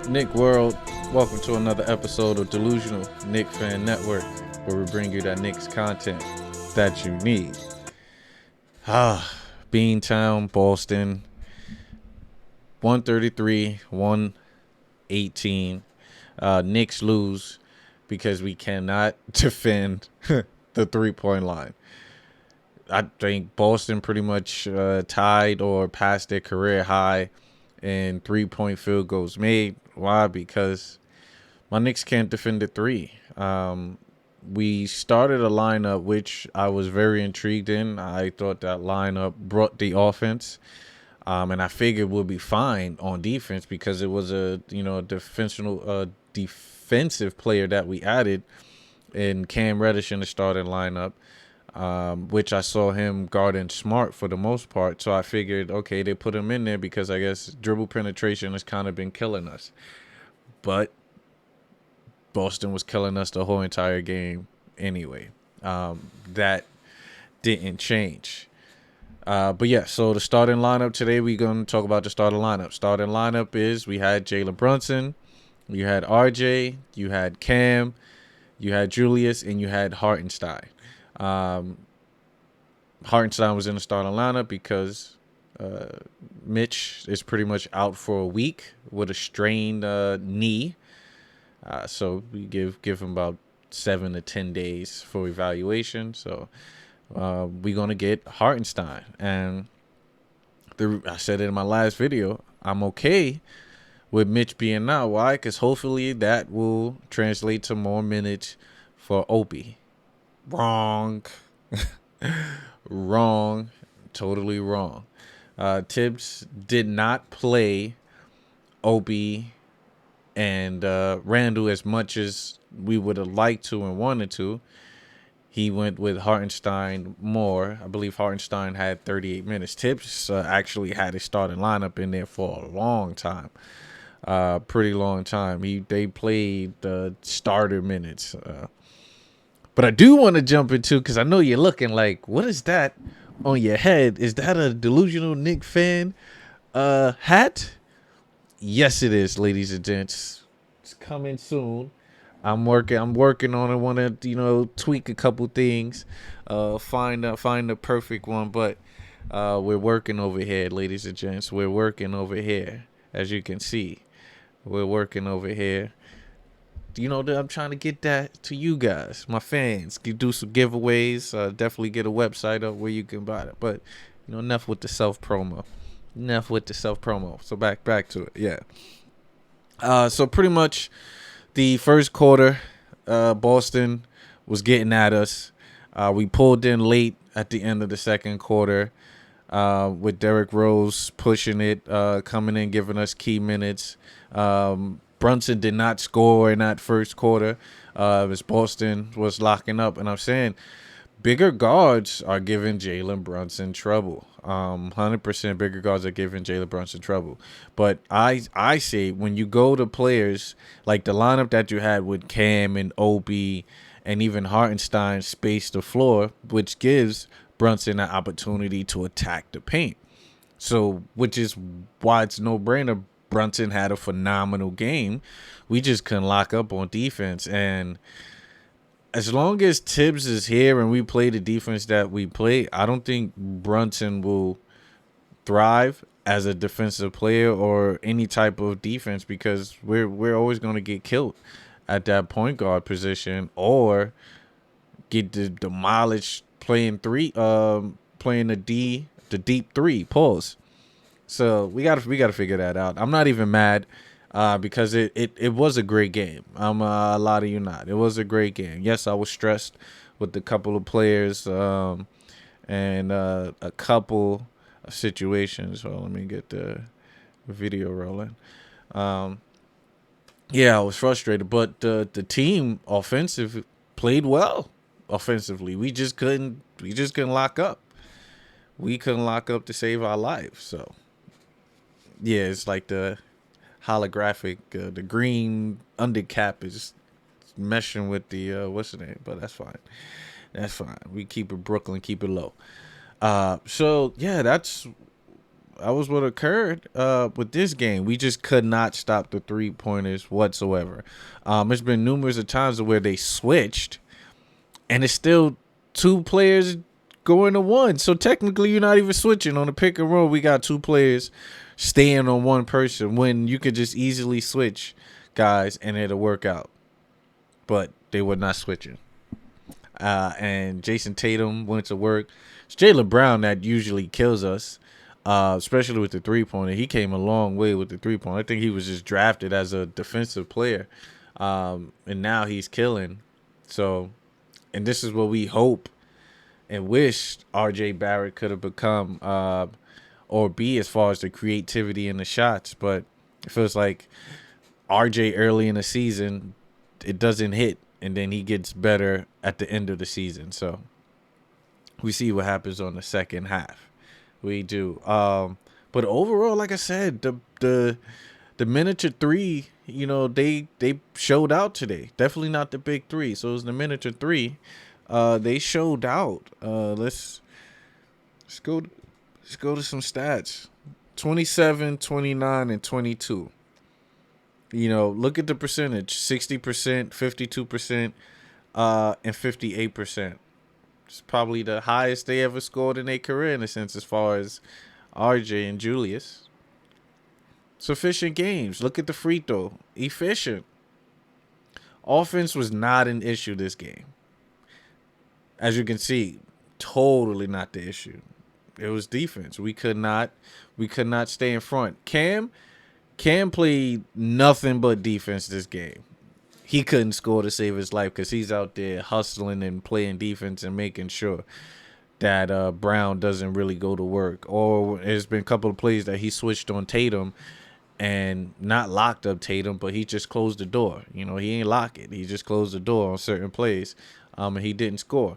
Nick World, welcome to another episode of Delusional Nick Fan Network, where we bring you that Knicks content that you need. Beantown, Boston, 133, 118. Knicks lose because we cannot defend the 3-point line. I think Boston pretty much tied or passed their career high in 3-point field goals made. Why? Because my Knicks can't defend the three. We started a lineup which I was very intrigued in. I thought that lineup brought the offense, and I figured we'll be fine on defense because it was a defensive player that we added in Cam Reddish in the starting lineup, which I saw him guarding smart for the most part. So I figured, okay, they put him in there because I guess dribble penetration has kind of been killing us. But Boston was killing us the whole entire game anyway. That didn't change. But yeah, so the starting lineup today, we're going to talk about the starting lineup. Starting lineup is we had Jalen Brunson, you had RJ, you had Cam, you had Julius, and you had Hartenstein. Hartenstein was in the starting lineup because Mitch is pretty much out for a week with a strained knee. So we give him about 7 to 10 days for evaluation. So we're gonna get Hartenstein, and I said it in my last video. I'm okay with Mitch being out. Why? Because hopefully that will translate to more minutes for Opie. Wrong, wrong, totally wrong. Tibbs did not play Opie and Randall as much as we would have liked to and wanted to. He went with Hartenstein more. I believe Hartenstein had 38 minutes. Tibbs actually had his starting lineup in there for a long time, pretty long time. They played the starter minutes. But I do want to jump into, because I know you're looking like, what is that on your head? Is that a delusional Nick fan hat? Yes, it is, ladies and gents. It's coming soon. I'm working on it. Want to tweak a couple things, find the perfect one. But we're working over here, ladies and gents. We're working over here, as you can see. We're working over here. I'm trying to get that to you guys, my fans. You do some giveaways. Definitely get a website up where you can buy it. But enough with the self promo. So back to it. Yeah. So pretty much the first quarter, Boston was getting at us. We pulled in late at the end of the second quarter, with Derrick Rose pushing it, coming in, giving us key minutes. Brunson did not score in that first quarter as Boston was locking up. And I'm saying bigger guards are giving Jalen Brunson trouble. 100% bigger guards are giving Jalen Brunson trouble. But I say when you go to players like the lineup that you had with Cam and Obi and even Hartenstein space the floor, which gives Brunson an opportunity to attack the paint. So, which is why it's no brainer. Brunson had a phenomenal game. We just couldn't lock up on defense. And as long as Tibbs is here and we play the defense that we play, I don't think Brunson will thrive as a defensive player or any type of defense, because we're always going to get killed at that point guard position or get demolished playing the deep three. Pause. So we gotta figure that out. I'm not even mad, because it was a great game. I'm a lot of you not. It was a great game. Yes, I was stressed with a couple of players, and a couple of situations. So let me get the video rolling. Yeah, I was frustrated, but the team played well offensively. We just couldn't lock up. We couldn't lock up to save our lives. So yeah, it's like the holographic, the green undercap is meshing with the what's the name, but that's fine. We keep it Brooklyn, keep it low. So yeah, that's what occurred with this game. We just could not stop the 3-pointers whatsoever. There's been numerous of times where they switched, and it's still two players going to one. So technically, you're not even switching on the pick and roll. We got two players staying on one person when you could just easily switch guys and it'll work out. But they were not switching. And Jason Tatum went to work. It's Jaylen Brown that usually kills us, especially with the 3-pointer. He came a long way with the 3-pointer. I think he was just drafted as a defensive player, and now he's killing. So, and this is what we hope and wish R.J. Barrett could have become, or be as far as the creativity in the shots. But it feels like R.J. early in the season, it doesn't hit, and then he gets better at the end of the season. So we see what happens on the second half. We do. But overall, like I said, the miniature three, they showed out today. Definitely not the big three. So it was the miniature three. They showed out. Let's go to some stats. 27, 29, and 22. Look at the percentage. 60%, 52%, and 58%. It's probably the highest they ever scored in their career, in a sense, as far as RJ and Julius. Sufficient games. Look at the free throw. Efficient. Offense was not an issue this game. As you can see, totally not the issue. It was defense. We could not stay in front. Cam played nothing but defense this game. He couldn't score to save his life because he's out there hustling and playing defense and making sure that Brown doesn't really go to work. Or there's been a couple of plays that he switched on Tatum and not locked up Tatum, but he just closed the door. He ain't lock it. He just closed the door on certain plays, and he didn't score.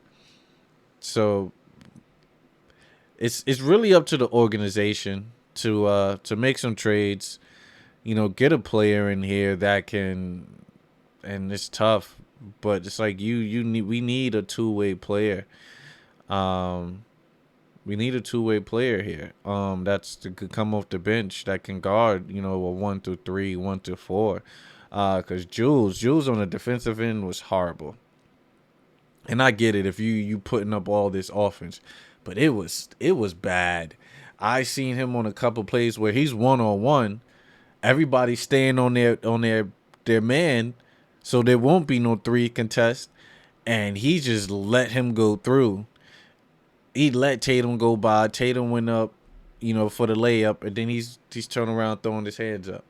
So it's really up to the organization to make some trades. Get a player in here that can, and it's tough, but it's like we need a two-way player. We need a two-way player here. That's to come off the bench that can guard, a 1 through 3, 1 through 4. Because Jules on the defensive end was horrible. And I get it if you putting up all this offense, but it was bad. I seen him on a couple plays where he's 1-on-1. Everybody's staying on their man, so there won't be no 3 contest, and he just let him go through. He let Tatum go by. Tatum went up, for the layup, and then he's turning around throwing his hands up.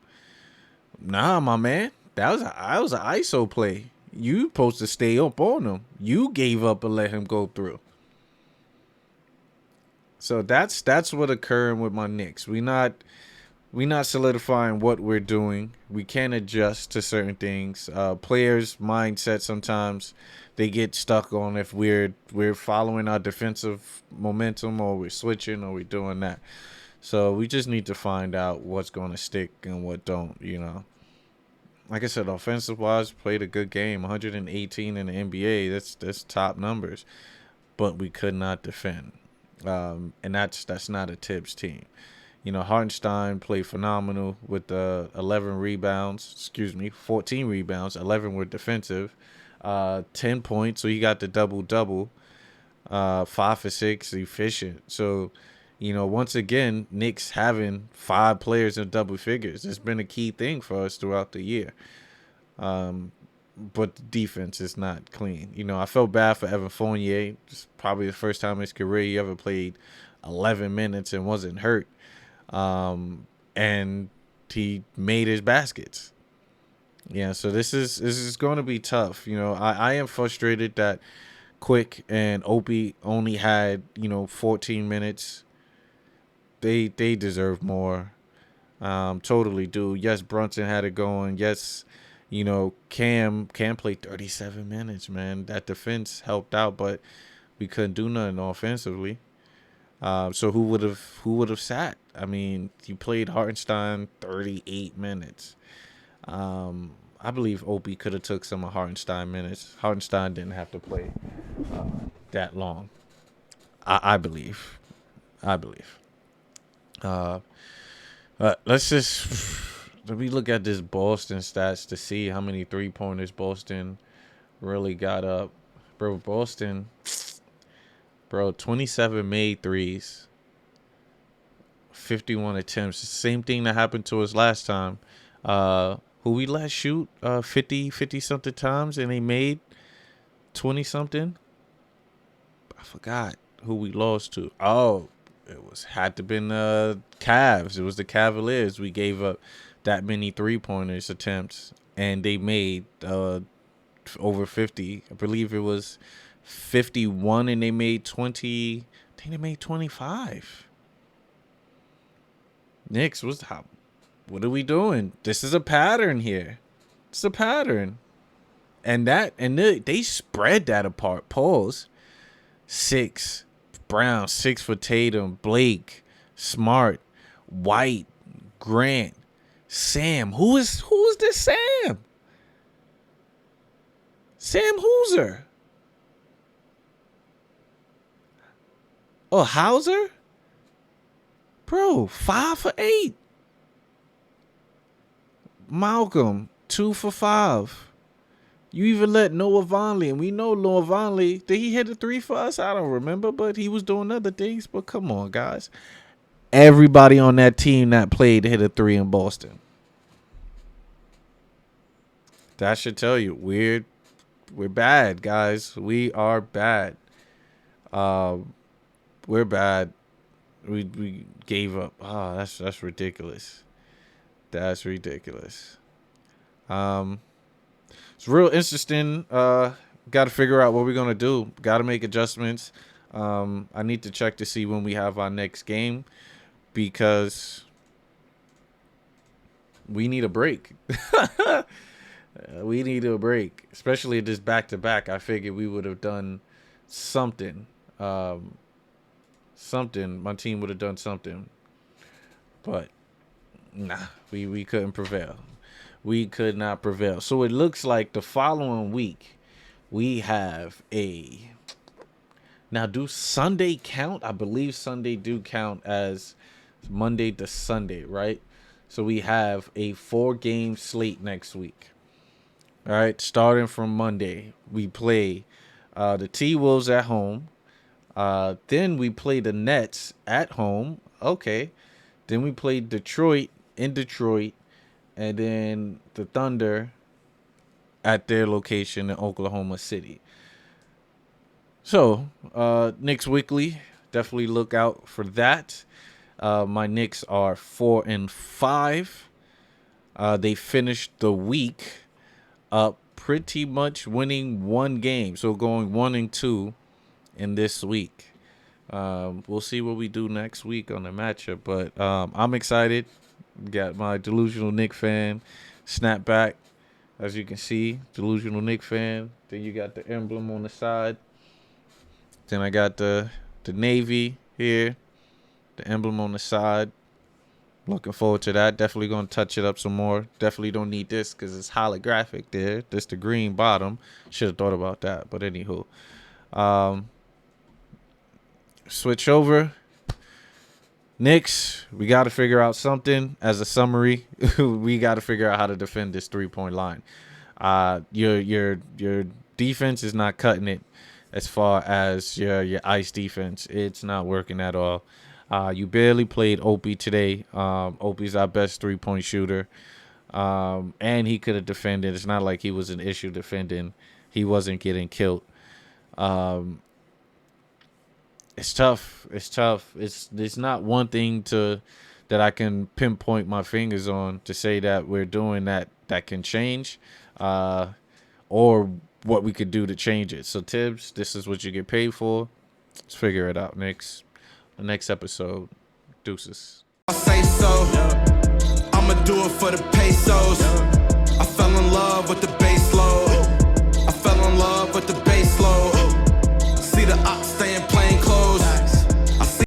Nah, my man, that was an ISO play. You supposed to stay up on him. You gave up and let him go through. So that's what occurring with my Knicks. We not solidifying what we're doing. We can't adjust to certain things. Players' mindset sometimes they get stuck on if we're following our defensive momentum or we're switching or we're doing that. So we just need to find out what's going to stick and what don't. Like I said, offensive wise, played a good game. 118 in the NBA. That's top numbers, but we could not defend. And that's not a Tibbs team. Hartenstein played phenomenal with 14 rebounds. 11 were defensive. 10 points, so he got the double-double. 5 for 6, efficient. So, once again, Knicks having 5 players in double figures. It's been a key thing for us throughout the year. But the defense is not clean. I felt bad for Evan Fournier. It's probably the first time in his career he ever played 11 minutes and wasn't hurt. And he made his baskets. Yeah, so this is going to be tough. I am frustrated that Quick and Opie only had 14 minutes. They deserve more. Totally do. Yes, Brunson had it going. Yes, Cam played 37 minutes, man. That defense helped out, but we couldn't do nothing offensively. So who would have sat? I mean, you played Hartenstein 38 minutes. I believe Opie could have took some of Hartenstein minutes. Hartenstein didn't have to play that long. I believe. Uh, let me look at this Boston stats to see how many 3-pointers Boston really got up. Boston, 27 made threes, 51 attempts. Same thing that happened to us last time. Who we last shoot 50 something times and they made 20 something. I forgot who we lost to. Oh, had to been Cavs. It was the Cavaliers. We gave up that many 3-pointers attempts and they made over 50. I believe it was 51 and they made 20. I think they made 25. Knicks, what are we doing? This is a pattern here. It's a pattern. And they spread that apart. Pause. 6 Brown, 6 for Tatum, Blake, Smart, White, Grant, Sam. Who is this Sam? Sam Hooser. Oh, Hauser? Bro, 5 for 8. Malcolm, 2 for 5. You even let Noah Vonleh, and we know Noah Vonleh, did he hit a 3 for us? I don't remember, but he was doing other things. But come on, guys. Everybody on that team that played hit a 3 in Boston. That should tell you we're bad, guys. We are bad. We're bad. We gave up. Oh, that's ridiculous. That's ridiculous. It's real interesting. Got to figure out what we're gonna do. Got to make adjustments. I need to check to see when we have our next game because we need a break. We need a break, especially this back-to-back. I figured we would have done something. My team would have done something, but nah, we couldn't prevail. We could not prevail. So it looks like the following week we have now do Sunday count? I believe Sunday do count as Monday to Sunday, right? So we have a 4-game slate next week. All right, starting from Monday, we play the T-Wolves at home. Then we play the Nets at home. Okay. Then we play Detroit in Detroit. And then the Thunder at their location in Oklahoma City. So, Knicks Weekly, definitely look out for that. My Knicks are 4-5. They finished the week up pretty much winning 1 game. So going 1-2 in this week. We'll see what we do next week on the matchup. But I'm excited. Got my delusional Knick fan snap back, as you can see, delusional Knick fan. Then you got the emblem on the side. Then I got the Navy here, the emblem on the side. Looking forward to that. Definitely gonna touch it up some more. Definitely don't need this because it's holographic there. This the green bottom. Should have thought about that. But anywho, switch over. Knicks, we got to figure out something. As a summary, we got to figure out how to defend this 3-point line. Your defense is not cutting it as far as your ice defense. It's not working at all. You barely played Opie today. Opie's our best 3-point shooter, and he could have defended. It's not like he was an issue defending. He wasn't getting killed. It's tough. It's not one thing that I can pinpoint my fingers on to say that we're doing that can change, or what we could do to change it. So Tibbs, this is what you get paid for. Let's figure it out. The next episode. Deuces. I say so. I'ma do it for the pesos. I fell in love with the bass load. I fell in love with the bass load. See the ox